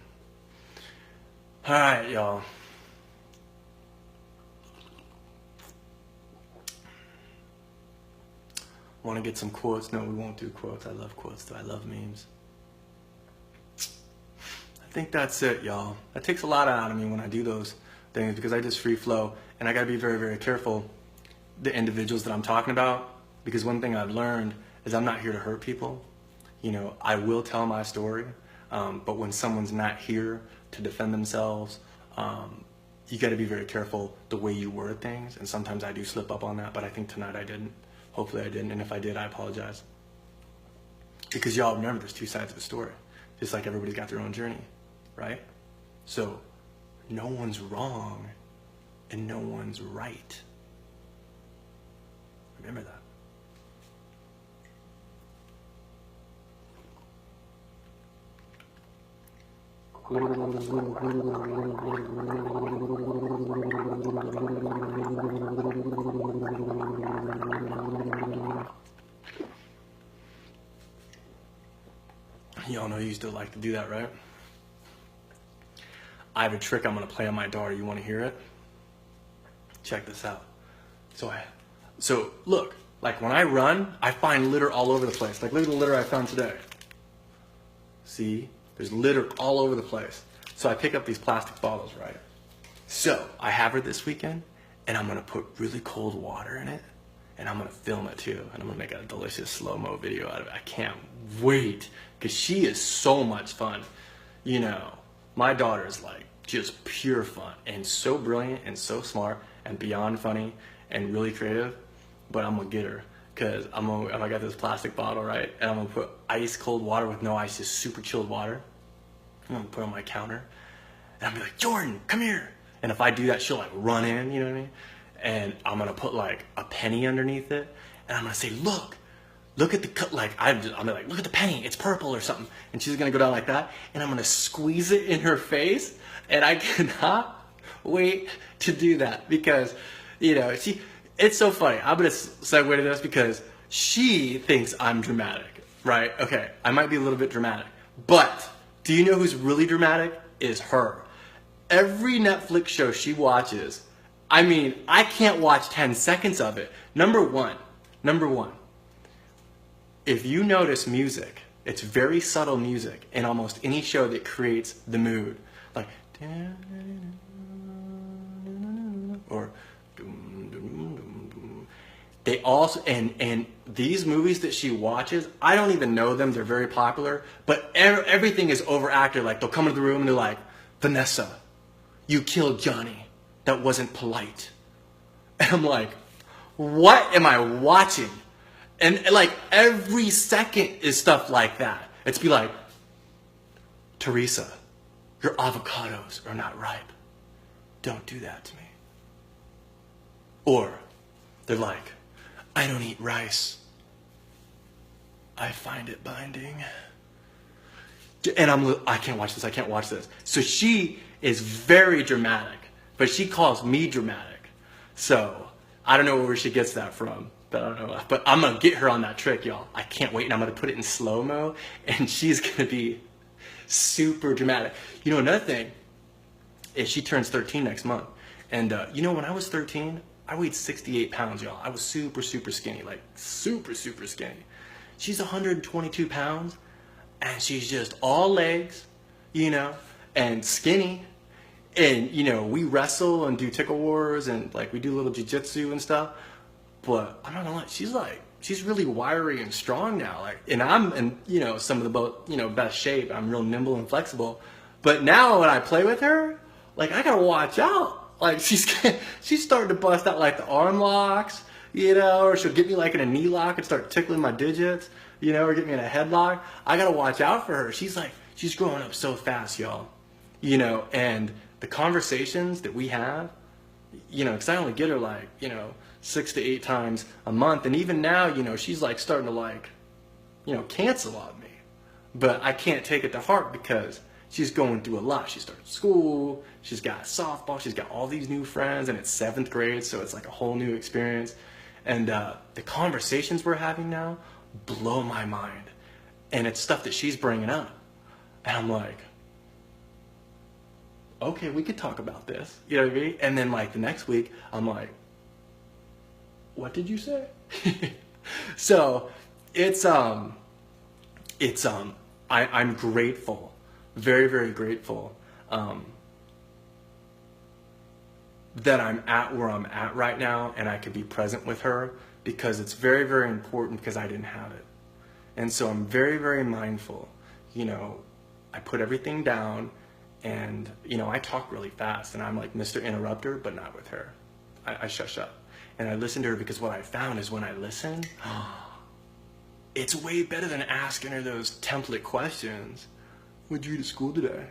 All right, y'all. Want to get some quotes? No, we won't do quotes. I love quotes, though. I love memes. I think that's it, y'all. That takes a lot out of me when I do those things because I just free flow, and I got to be very, very careful the individuals that I'm talking about, because one thing I've learned is I'm not here to hurt people. You know, I will tell my story, but when someone's not here to defend themselves, you got to be very careful the way you word things, and sometimes I do slip up on that, but I think tonight I didn't. Hopefully I didn't, and if I did, I apologize. Because y'all remember there's two sides of the story, just like everybody's got their own journey, right? So no one's wrong and no one's right. Remember that. Y'all know you still like to do that, right? I have a trick I'm going to play on my daughter. You want to hear it? Check this out. So look, like when I run, I find litter all over the place. Like look at the litter I found today. See? There's litter all over the place. So I pick up these plastic bottles, right? So I have her this weekend, and I'm going to put really cold water in it, and I'm going to film it too, and I'm going to make a delicious slow-mo video out of it. I can't wait, because she is so much fun. You know, my daughter is like just pure fun, and so brilliant, and so smart, and beyond funny, and really creative, but I'm going to get her. Because I got this plastic bottle, right? And I'm going to put ice cold water with no ice, just super chilled water. I'm going to put it on my counter. And I'm be like, Jordan, come here. And if I do that, she'll like run in, you know what I mean? And I'm gonna put like a penny underneath it, and I'm gonna say, look at the cut. Like I'm like, look at the penny, it's purple or something. And she's gonna go down like that, and I'm gonna squeeze it in her face, and I cannot wait to do that because, you know, it's so funny. I'm gonna segue to this because she thinks I'm dramatic, right? Okay, I might be a little bit dramatic, but do you know who's really dramatic? Is her. Every Netflix show she watches, I mean, I can't watch 10 seconds of it. Number one, if you notice music, it's very subtle music in almost any show that creates the mood. Like, or, they also, and these movies that she watches, I don't even know them, they're very popular, but everything is overacted. Like, they'll come into the room and they're like, Vanessa, you killed Johnny. That wasn't polite. And I'm like, what am I watching? And like every second is stuff like that. It's be like, Teresa, your avocados are not ripe. Don't do that to me. Or they're like, I don't eat rice. I find it binding. And I can't watch this, I can't watch this. So she is very dramatic, but she calls me dramatic. So I don't know where she gets that from, but I don't know. But I'm gonna get her on that trick, y'all. I can't wait, and I'm gonna put it in slow-mo, and she's gonna be super dramatic. You know, another thing is she turns 13 next month. And you know, when I was 13, I weighed 68 pounds, y'all. I was super, super skinny, like super, super skinny. She's 122 pounds, and she's just all legs, you know, and skinny. And, you know, we wrestle and do tickle wars and like we do a little jiu-jitsu and stuff. But I'm not gonna lie, she's really wiry and strong now. Like, and I'm in, you know, some of the best shape. I'm real nimble and flexible. But now when I play with her, like I gotta watch out. Like she's starting to bust out like the arm locks, you know, or she'll get me like in a knee lock and start tickling my digits, you know, or get me in a headlock. I gotta watch out for her. She's growing up so fast, y'all. You know, and the conversations that we have, you know, because I only get her like, you know, 6 to 8 times a month. And even now, you know, she's like starting to like, you know, cancel on me. But I can't take it to heart because she's going through a lot. She started school, she's got softball, she's got all these new friends, and it's 7th grade, so it's like a whole new experience. And the conversations we're having now blow my mind. And it's stuff that she's bringing up. And I'm like, okay, we could talk about this. You know what I mean? And then like the next week, I'm like, what did you say? So I'm grateful, very, very grateful that I'm at where I'm at right now and I could be present with her because it's very, very important because I didn't have it. And so I'm very, very mindful. You know, I put everything down and, you know, I talk really fast and I'm like Mr. Interrupter, but not with her. I shush up. And I listen to her because what I found is when I listen, it's way better than asking her those template questions. What'd you eat at school today?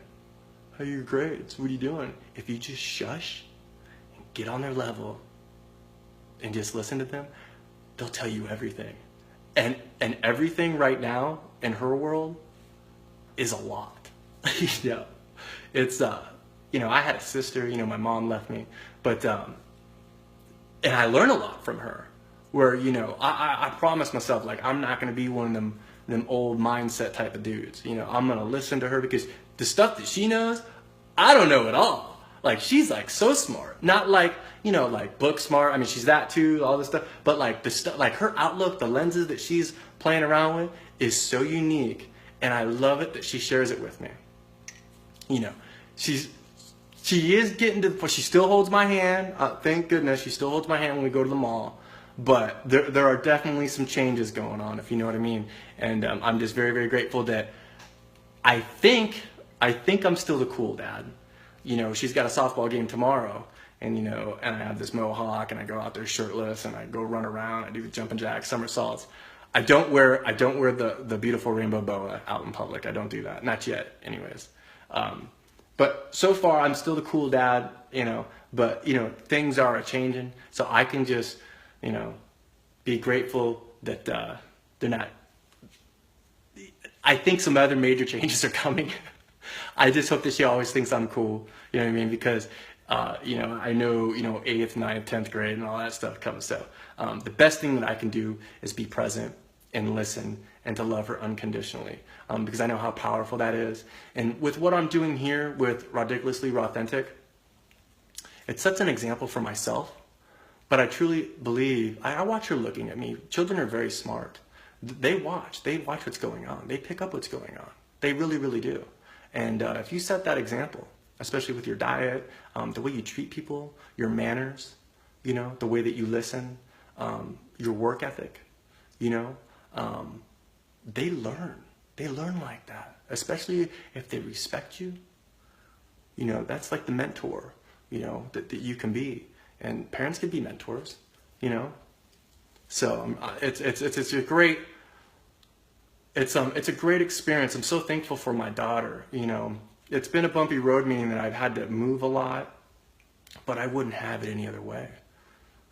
How are your grades? What are you doing? If you just shush and get on their level and just listen to them, they'll tell you everything. And everything right now in her world is a lot. You know, it's, you know, I had a sister, you know, my mom left me, but, and I learned a lot from her where, you know, I promised myself, like, I'm not going to be one of them old mindset type of dudes. You know, I'm going to listen to her because the stuff that she knows, I don't know at all. Like, she's like so smart, not like, you know, like book smart. I mean, she's that too, all this stuff, but like the stuff, like her outlook, the lenses that she's playing around with is so unique. And I love it that she shares it with me. You know, she is getting to the point, she still holds my hand. Thank goodness she still holds my hand when we go to the mall. But there are definitely some changes going on, if you know what I mean. And I'm just very, very grateful that I think I'm still the cool dad. You know, she's got a softball game tomorrow. And, you know, and I have this mohawk and I go out there shirtless and I go run around. I do the jumping jacks, somersaults. I don't wear the beautiful rainbow boa out in public. I don't do that. Not yet, anyways. But so far, I'm still the cool dad, but, things are changing. So I can just, be grateful that they're not. I think some other major changes are coming. I just hope that she always thinks I'm cool. You know what I mean? Because, I know, 8th, 9th, 10th grade and all that stuff comes. So the best thing that I can do is be present and listen and to love her unconditionally, because I know how powerful that is. And with what I'm doing here with RADiculously, RawThentic, it sets an example for myself. But I truly believe, I watch her looking at me. Children are very smart. They watch what's going on. They pick up what's going on. They really, really do. And if you set that example, especially with your diet, the way you treat people, your manners, the way that you listen, your work ethic, they learn. They learn like that, especially if they respect you. That's like the mentor, that you can be. And parents can be mentors, So it's a great experience. I'm so thankful for my daughter. It's been a bumpy road, meaning that I've had to move a lot, but I wouldn't have it any other way.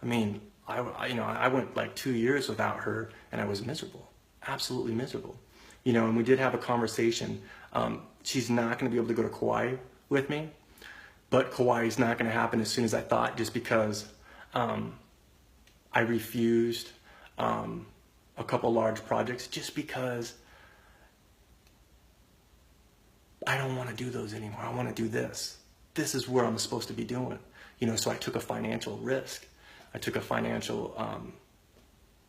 I mean, I went like 2 years without her, and I was miserable, absolutely miserable. And we did have a conversation. She's not going to be able to go to Kauai with me. But Kauai is not going to happen as soon as I thought, just because I refused a couple large projects, just because I don't want to do those anymore. I want to do this. This is where I'm supposed to be doing. So I took a financial risk. I took a financial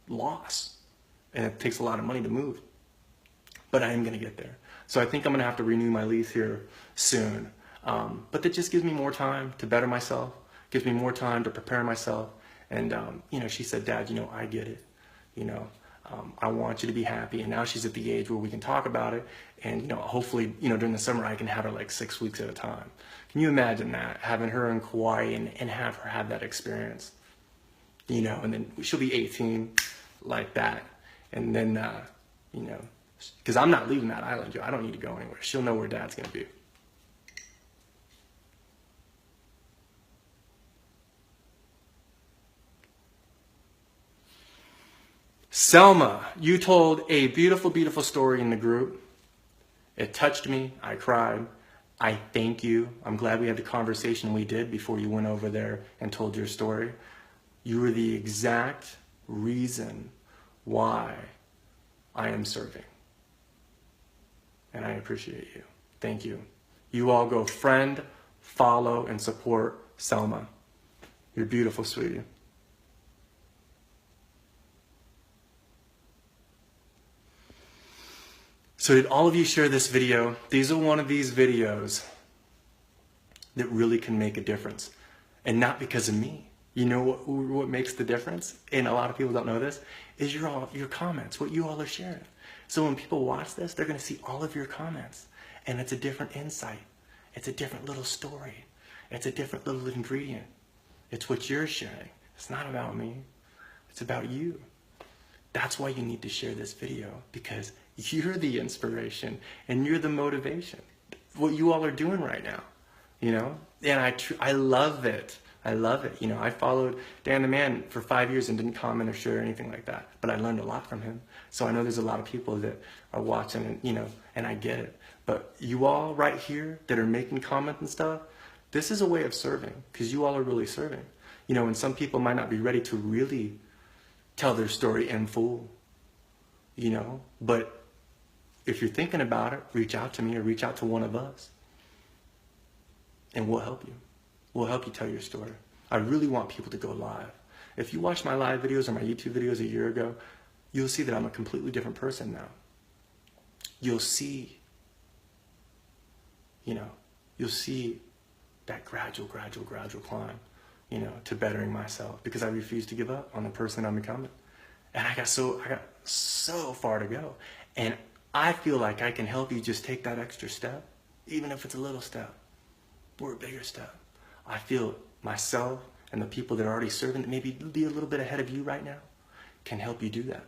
loss. And it takes a lot of money to move. But I am going to get there. So I think I'm going to have to renew my lease here soon. But that just gives me more time to better myself, gives me more time to prepare myself. And, she said, Dad, I get it. I want you to be happy. And now she's at the age where we can talk about it. And, hopefully, during the summer, I can have her like 6 weeks at a time. Can you imagine that? Having her in Kauai and have her have that experience, and then she'll be 18 like that. And then, because I'm not leaving that island, Joe. I don't need to go anywhere. She'll know where Dad's going to be. Selma, you told a beautiful, beautiful story in the group. It touched me. I cried. I thank you. I'm glad we had the conversation we did before you went over there and told your story. You were the exact reason why I am serving. And I appreciate you. Thank you. You all go friend, follow, and support Selma. You're beautiful, sweetie. So did all of you share this video? These are one of these videos that really can make a difference. And not because of me. You know what makes the difference? And a lot of people don't know this, is your comments, what you all are sharing. So when people watch this, they're going to see all of your comments. And it's a different insight. It's a different little story. It's a different little ingredient. It's what you're sharing. It's not about me. It's about you. That's why you need to share this video, because you're the inspiration and you're the motivation. What you all are doing right now, And I love it. I love it. I followed Dan the Man for 5 years and didn't comment or share anything like that. But I learned a lot from him. So I know there's a lot of people that are watching and, and I get it. But you all right here that are making comments and stuff, this is a way of serving, because you all are really serving. And some people might not be ready to really tell their story in full, but if you're thinking about it, reach out to me or reach out to one of us and we'll help you. We'll help you tell your story. I really want people to go live. If you watch my live videos or my YouTube videos a year ago, you'll see that I'm a completely different person now. You'll see, you'll see that gradual climb, to bettering myself, because I refuse to give up on the person I'm becoming. And I got so far to go. And I feel like I can help you just take that extra step, even if it's a little step or a bigger step. I feel myself and the people that are already serving, that maybe be a little bit ahead of you right now, can help you do that.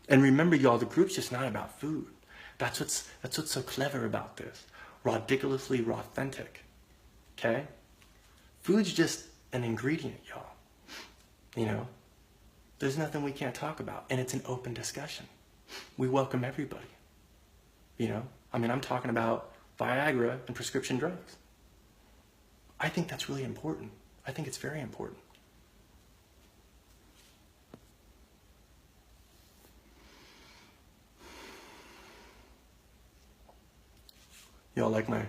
And remember, y'all, the group's just not about food. That's what's so clever about this. RADiculously RawThentic. Okay? Food's just an ingredient, y'all. You know? There's nothing we can't talk about, and it's an open discussion. We welcome everybody. You know? I mean, I'm talking about Viagra and prescription drugs. I think that's really important. I think it's very important. Y'all like my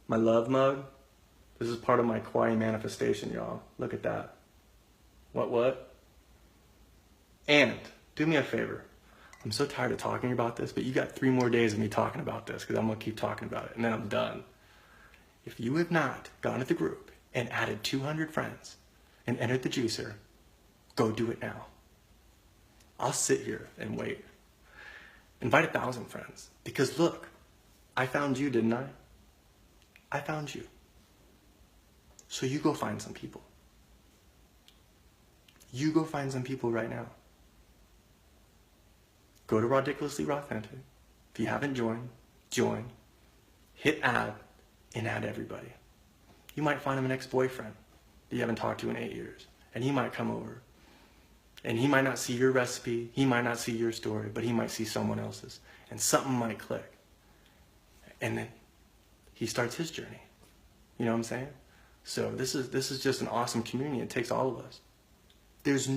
love mug? This is part of my Kauai manifestation, y'all. Look at that. What? And do me a favor. I'm so tired of talking about this, but you got 3 more days of me talking about this because I'm going to keep talking about it, and then I'm done. If you have not gone to the group and added 200 friends and entered the juicer, go do it now. I'll sit here and wait. Invite 1,000 friends. Because look, I found you, didn't I? I found you. So you go find some people. You go find some people right now. Go to RADiculously RawThentic. If you haven't joined, join. Hit add and add everybody. You might find him an ex-boyfriend that you haven't talked to in 8 years. And he might come over. And he might not see your recipe. He might not see your story, but he might see someone else's. And something might click. And then he starts his journey. You know what I'm saying? So this is just an awesome community. It takes all of us. There's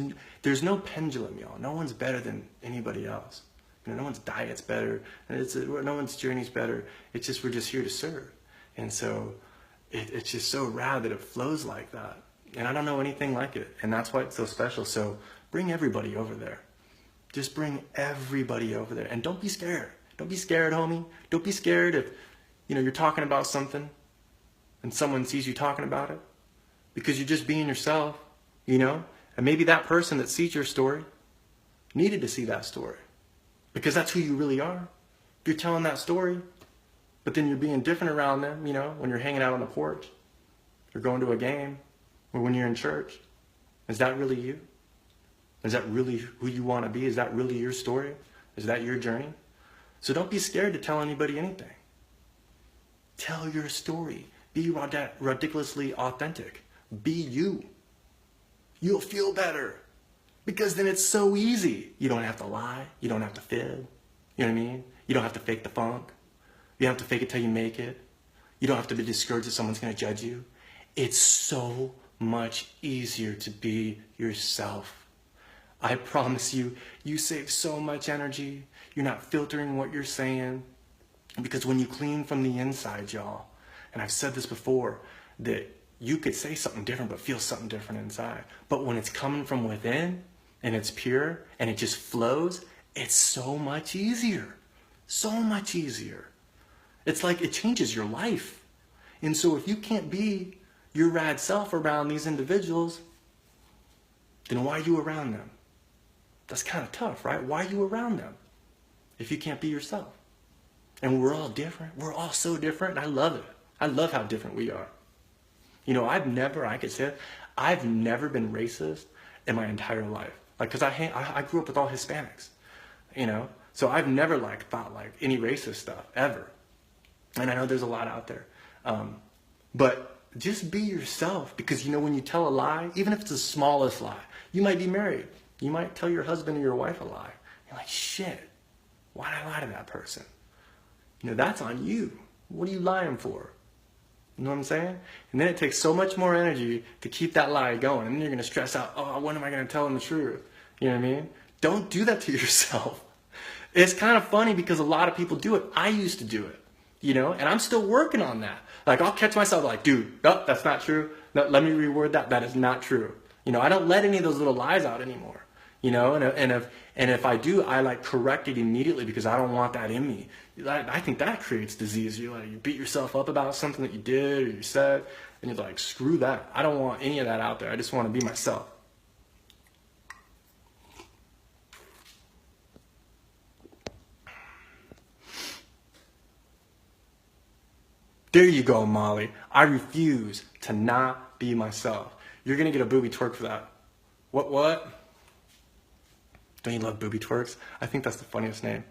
no pendulum, y'all. No one's better than anybody else. You know, no one's diet's better. No one's journey's better. It's just we're just here to serve. And so it's just so rad that it flows like that. And I don't know anything like it. And that's why it's so special. So bring everybody over there. Just bring everybody over there. And don't be scared. Don't be scared, homie. Don't be scared if, you know, you're talking about something and someone sees you talking about it. Because you're just being yourself, you know? And maybe that person that sees your story needed to see that story. Because that's who you really are. You're telling that story, but then you're being different around them, you know, when you're hanging out on the porch, or going to a game, or when you're in church. Is that really you? Is that really who you want to be? Is that really your story? Is that your journey? So don't be scared to tell anybody anything. Tell your story. Be ridiculously authentic. Be you. You'll feel better. Because then it's so easy. You don't have to lie. You don't have to fib. You know what I mean? You don't have to fake the funk. You don't have to fake it till you make it. You don't have to be discouraged that someone's going to judge you. It's so much easier to be yourself. I promise you, you save so much energy. You're not filtering what you're saying. Because when you clean from the inside, y'all, and I've said this before, that you could say something different but feel something different inside. But when it's coming from within, and it's pure, and it just flows, it's so much easier. So much easier. It's like it changes your life. And so if you can't be your rad self around these individuals, then why are you around them? That's kind of tough, right? Why are you around them if you can't be yourself? And we're all different. We're all so different, and I love it. I love how different we are. You know, I've never been racist in my entire life. Like, because I grew up with all Hispanics, you know? So I've never, like, thought, like, any racist stuff, ever. And I know there's a lot out there. But just be yourself, because, you know, when you tell a lie, even if it's the smallest lie, you might be married. You might tell your husband or your wife a lie. You're like, shit, why did I lie to that person? You know, that's on you. What are you lying for? You know what I'm saying? And then it takes so much more energy to keep that lie going. And then you're going to stress out, oh, when am I going to tell them the truth? You know what I mean? Don't do that to yourself. It's kind of funny because a lot of people do it. I used to do it, you know, and I'm still working on that. Like, I'll catch myself like, dude, no, that's not true. No, let me reword that. That is not true. You know, I don't let any of those little lies out anymore. You know, and if I do, I like correct it immediately because I don't want that in me. I think that creates disease. You beat yourself up about something that you did or you said, and you're like, screw that. I don't want any of that out there. I just want to be myself. There you go, Molly. I refuse to not be myself. You're gonna get a booby twerk for that. What? Don't you love booby twerks? I think that's the funniest name.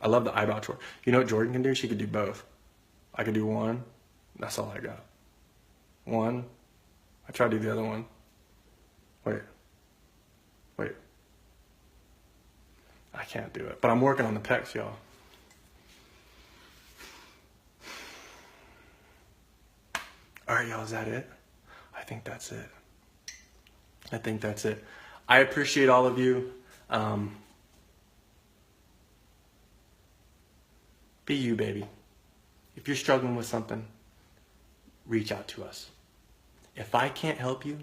I love the eyebrow twirl. You know what Jordan can do? She could do both. I could do one. That's all I got. One. I tried to do the other one. Wait. I can't do it. But I'm working on the pecs, y'all. All right, y'all, is that it? I think that's it. I appreciate all of you. Be you, baby. If you're struggling with something, reach out to us. If I can't help you,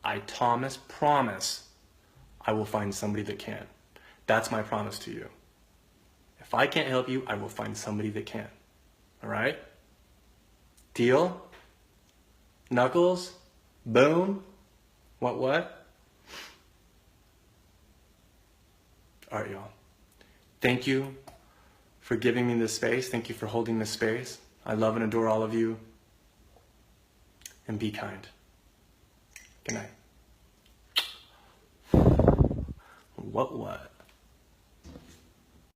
I promise, I will find somebody that can. That's my promise to you. If I can't help you, I will find somebody that can. All right? Deal? Knuckles? Boom? What? All right, y'all. Thank you for giving me this space. Thank you for holding this space. I love and adore all of you. And be kind. Good night. What?